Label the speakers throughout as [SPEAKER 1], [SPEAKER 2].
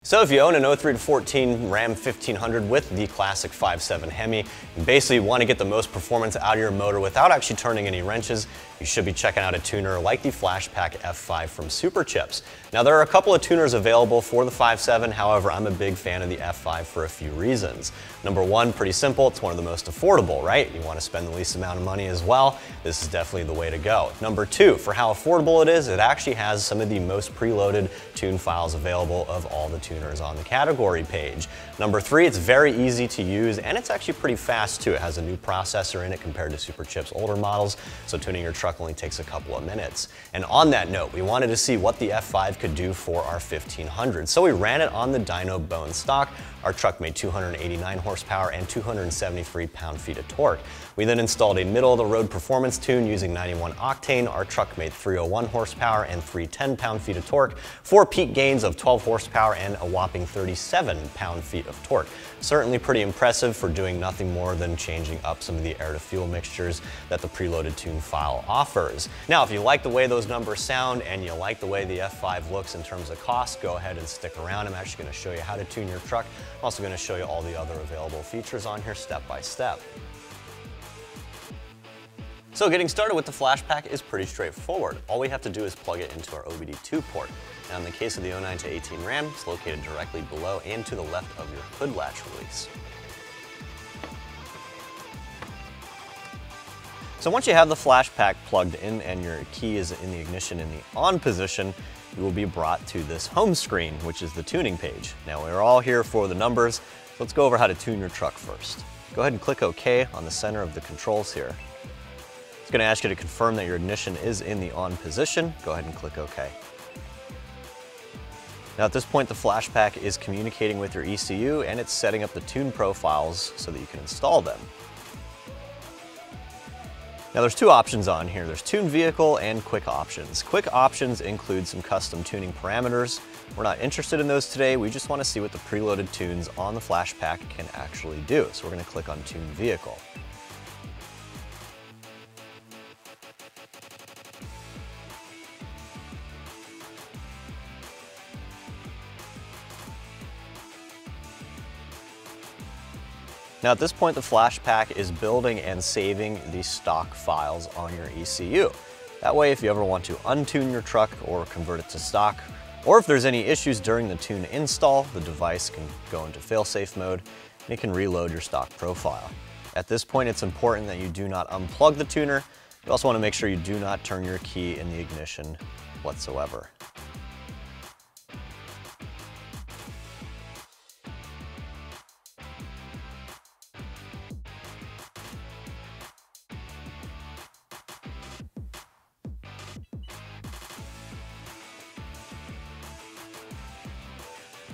[SPEAKER 1] So if you own an 03 to 14 Ram 1500 with the classic 5.7 Hemi, and basically want to get the most performance out of your motor without actually turning any wrenches, you should be checking out a tuner like the Flashpaq F5 from Superchips. Now there are a couple of tuners available for the 5.7, however I'm a big fan of the F5 for a few reasons. Number one, pretty simple, it's one of the most affordable, right? You want to spend the least amount of money as well, this is definitely the way to go. Number two, for how affordable it is, it actually has some of the most preloaded tune files available of all the tuners on the category page. Number three, it's very easy to use and it's actually pretty fast too. It has a new processor in it compared to Superchips' older models, so tuning your truck only takes a couple of minutes. And on that note, we wanted to see what the F5 could do for our 1500. So we ran it on the Dyno bone stock. Our truck made 289 horsepower and 273 pound-feet of torque. We then installed a middle-of-the-road performance tune using 91 octane. Our truck made 301 horsepower and 310 pound-feet of torque for peak gains of 12 horsepower and a whopping 37 pound-feet of torque. Certainly pretty impressive for doing nothing more than changing up some of the air-to-fuel mixtures that the preloaded tune file offers. Now, if you like the way those numbers sound and you like the way the F5 looks in terms of cost, go ahead and stick around. I'm actually going to show you how to tune your truck. I'm also going to show you all the other available features on here step by step. So getting started with the Flashpaq is pretty straightforward. All we have to do is plug it into our OBD2 port. Now in the case of the 09 to 18 Ram, it's located directly below and to the left of your hood latch release. So once you have the Flashpaq plugged in and your key is in the ignition in the on position, you will be brought to this home screen, which is the tuning page. Now we're all here for the numbers, so let's go over how to tune your truck first. Go ahead and click OK on the center of the controls here. It's going to ask you to confirm that your ignition is in the on position. Go ahead and click OK. Now at this point, the Flashpaq is communicating with your ECU and it's setting up the tune profiles so that you can install them. Now there's two options on here. There's Tune Vehicle and Quick Options. Quick Options include some custom tuning parameters. We're not interested in those today. We just want to see what the preloaded tunes on the Flashpaq can actually do. So we're going to click on Tune Vehicle. Now at this point, the Flashpaq is building and saving the stock files on your ECU. That way, if you ever want to untune your truck or convert it to stock, or if there's any issues during the tune install, the device can go into fail-safe mode and it can reload your stock profile. At this point, it's important that you do not unplug the tuner. You also want to make sure you do not turn your key in the ignition whatsoever.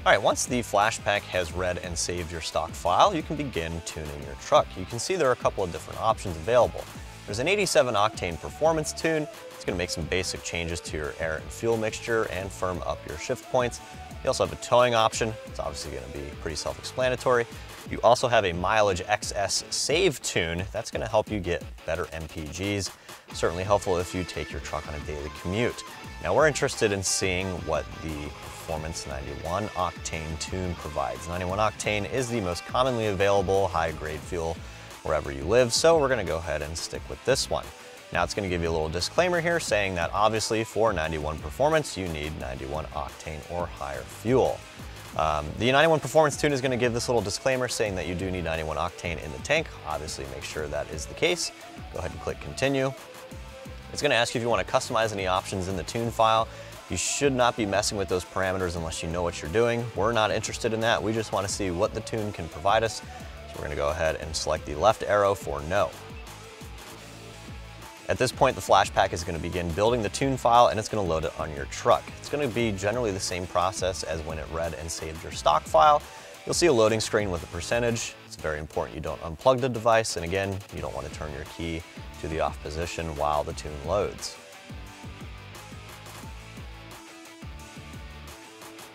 [SPEAKER 1] All right, once the Flashpaq has read and saved your stock file, you can begin tuning your truck. You can see there are a couple of different options available. There's an 87 octane performance tune. It's going to make some basic changes to your air and fuel mixture and firm up your shift points. You also have a towing option. It's obviously going to be pretty self-explanatory. You also have a mileage XS save tune. That's going to help you get better MPGs. Certainly helpful if you take your truck on a daily commute. Now we're interested in seeing what the Performance 91 octane tune provides. 91 octane is the most commonly available high-grade fuel wherever you live, so we're going to go ahead and stick with this one. Now it's going to give you a little disclaimer here saying that obviously for 91 performance you need 91 octane or higher fuel. The 91 performance tune is going to give this little disclaimer saying that you do need 91 octane in the tank. Obviously make sure that is the case. Go ahead and click continue. It's going to ask you if you want to customize any options in the tune file. You should not be messing with those parameters unless you know what you're doing. We're not interested in that. We just want to see what the tune can provide us. So we're going to go ahead and select the left arrow for no. At this point, the Flashpaq is going to begin building the tune file and it's going to load it on your truck. It's going to be generally the same process as when it read and saved your stock file. You'll see a loading screen with a percentage. It's very important you don't unplug the device, and again, you don't want to turn your key to the off position while the tune loads.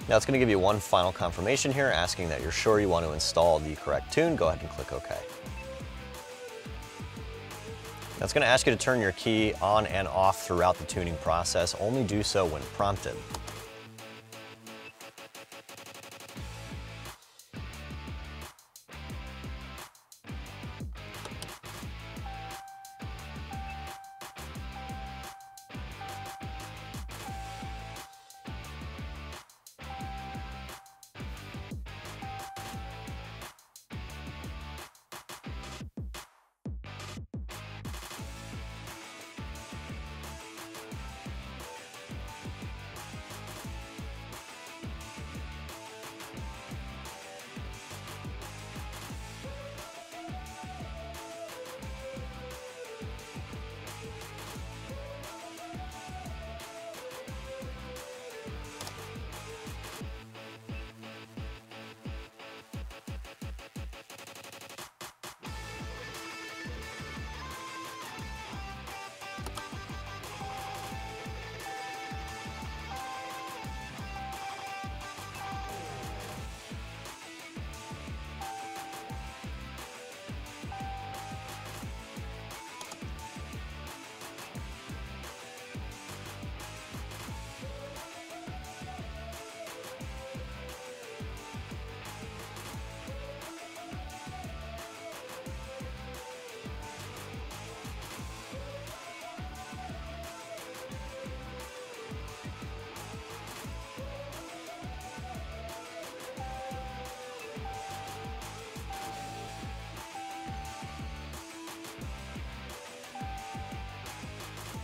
[SPEAKER 1] Now it's going to give you one final confirmation here asking that you're sure you want to install the correct tune. Go ahead and click OK. Now it's going to ask you to turn your key on and off throughout the tuning process. Only do so when prompted.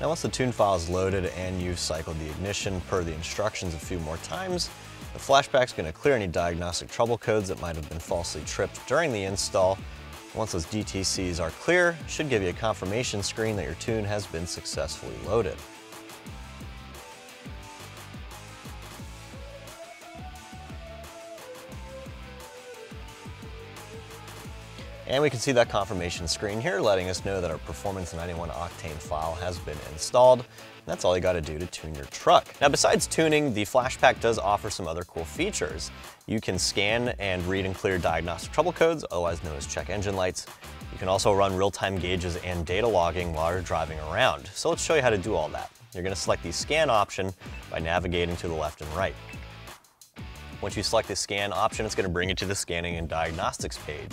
[SPEAKER 1] Now once the tune file is loaded and you've cycled the ignition per the instructions a few more times, the Flashpaq's going to clear any diagnostic trouble codes that might have been falsely tripped during the install. Once those DTCs are clear, it should give you a confirmation screen that your tune has been successfully loaded. And we can see that confirmation screen here letting us know that our Performance 91 Octane file has been installed. That's all you got to do to tune your truck. Now besides tuning, the Flashpaq does offer some other cool features. You can scan and read and clear diagnostic trouble codes, otherwise known as check engine lights. You can also run real-time gauges and data logging while you're driving around. So let's show you how to do all that. You're going to select the scan option by navigating to the left and right. Once you select the scan option, it's going to bring you to the scanning and diagnostics page.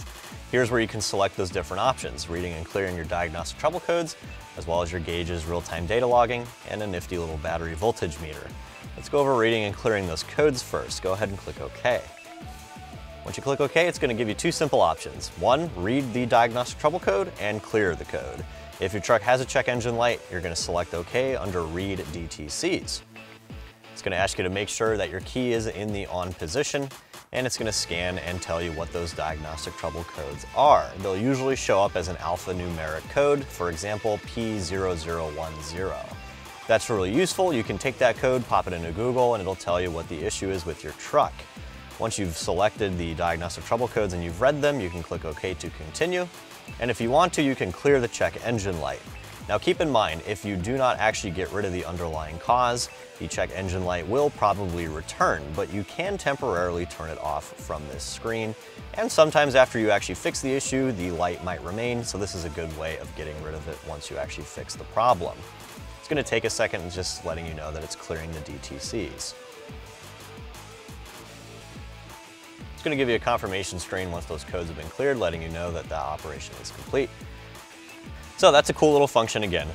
[SPEAKER 1] Here's where you can select those different options, reading and clearing your diagnostic trouble codes, as well as your gauges, real-time data logging, and a nifty little battery voltage meter. Let's go over reading and clearing those codes first. Go ahead and click OK. Once you click OK, it's going to give you two simple options. One, read the diagnostic trouble code and clear the code. If your truck has a check engine light, you're going to select OK under Read DTCs. It's going to ask you to make sure that your key is in the on position, and it's going to scan and tell you what those diagnostic trouble codes are. They'll usually show up as an alphanumeric code, for example, P0010. That's really useful. You can take that code, pop it into Google, and it'll tell you what the issue is with your truck. Once you've selected the diagnostic trouble codes and you've read them, you can click OK to continue. And if you want to, you can clear the check engine light. Now keep in mind, if you do not actually get rid of the underlying cause, the check engine light will probably return, but you can temporarily turn it off from this screen. And sometimes after you actually fix the issue, the light might remain, so this is a good way of getting rid of it once you actually fix the problem. It's going to take a second, just letting you know that it's clearing the DTCs. It's going to give you a confirmation screen once those codes have been cleared, letting you know that the operation is complete. So that's a cool little function again,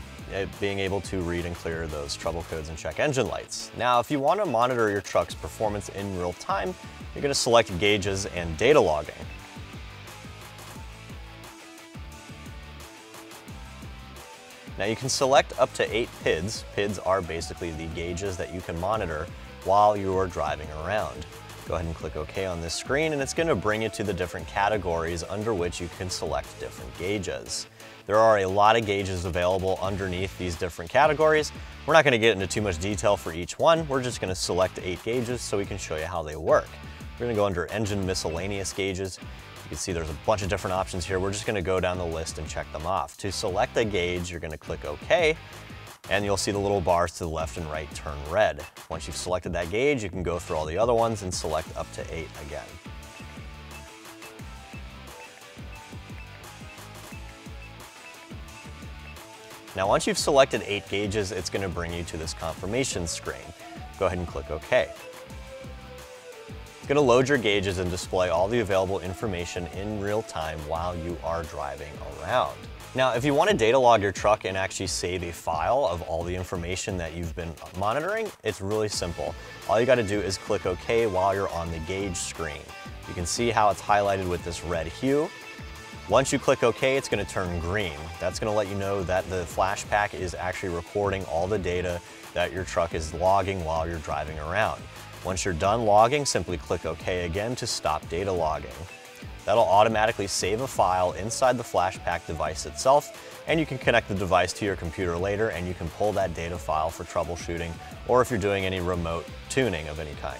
[SPEAKER 1] being able to read and clear those trouble codes and check engine lights. Now, if you want to monitor your truck's performance in real time, you're going to select gauges and data logging. Now you can select up to 8 PIDs. PIDs are basically the gauges that you can monitor while you're driving around. Go ahead and click OK on this screen, and it's going to bring you to the different categories under which you can select different gauges. There are a lot of gauges available underneath these different categories. We're not going to get into too much detail for each one. We're just going to select 8 gauges so we can show you how they work. We're going to go under Engine Miscellaneous Gauges. You can see there's a bunch of different options here. We're just going to go down the list and check them off. To select a gauge, you're going to click OK, and you'll see the little bars to the left and right turn red. Once you've selected that gauge, you can go through all the other ones and select up to 8 again. Now once you've selected 8 gauges, it's going to bring you to this confirmation screen. Go ahead and click OK. It's going to load your gauges and display all the available information in real time while you are driving around. Now, if you want to data log your truck and actually save a file of all the information that you've been monitoring, it's really simple. All you got to do is click OK while you're on the gauge screen. You can see how it's highlighted with this red hue. Once you click OK, it's going to turn green. That's going to let you know that the Flashpaq is actually recording all the data that your truck is logging while you're driving around. Once you're done logging, simply click OK again to stop data logging. That'll automatically save a file inside the Flashpaq device itself, and you can connect the device to your computer later and you can pull that data file for troubleshooting or if you're doing any remote tuning of any kind.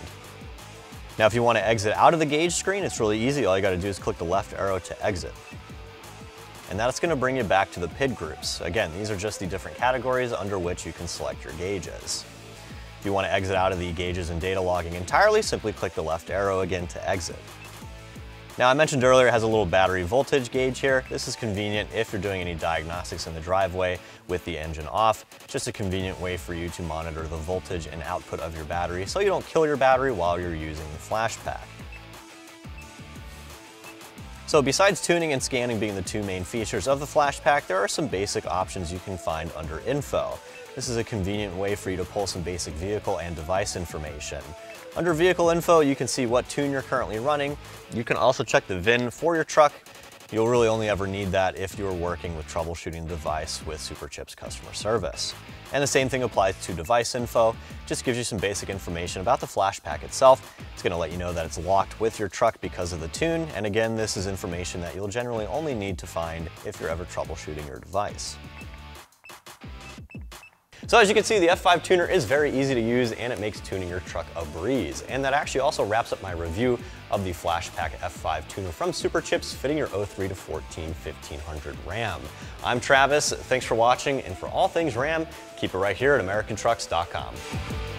[SPEAKER 1] Now, if you want to exit out of the gauge screen, it's really easy. All you got to do is click the left arrow to exit. And that's going to bring you back to the PID groups. Again, these are just the different categories under which you can select your gauges. If you want to exit out of the gauges and data logging entirely, simply click the left arrow again to exit. Now, I mentioned earlier it has a little battery voltage gauge here. This is convenient if you're doing any diagnostics in the driveway with the engine off. It's just a convenient way for you to monitor the voltage and output of your battery so you don't kill your battery while you're using the Flashpaq. So besides tuning and scanning being the two main features of the Flashpaq, there are some basic options you can find under Info. This is a convenient way for you to pull some basic vehicle and device information. Under Vehicle Info, you can see what tune you're currently running. You can also check the VIN for your truck. You'll really only ever need that if you're working with troubleshooting the device with Superchips customer service. And the same thing applies to device info. It just gives you some basic information about the Flashpaq itself. It's going to let you know that it's locked with your truck because of the tune. And again, this is information that you'll generally only need to find if you're ever troubleshooting your device. So as you can see, the F5 tuner is very easy to use and it makes tuning your truck a breeze. And that actually also wraps up my review of the Flashpaq F5 tuner from Superchips fitting your 03 to 14 1500 Ram. I'm Travis, thanks for watching, and for all things Ram, keep it right here at AmericanTrucks.com.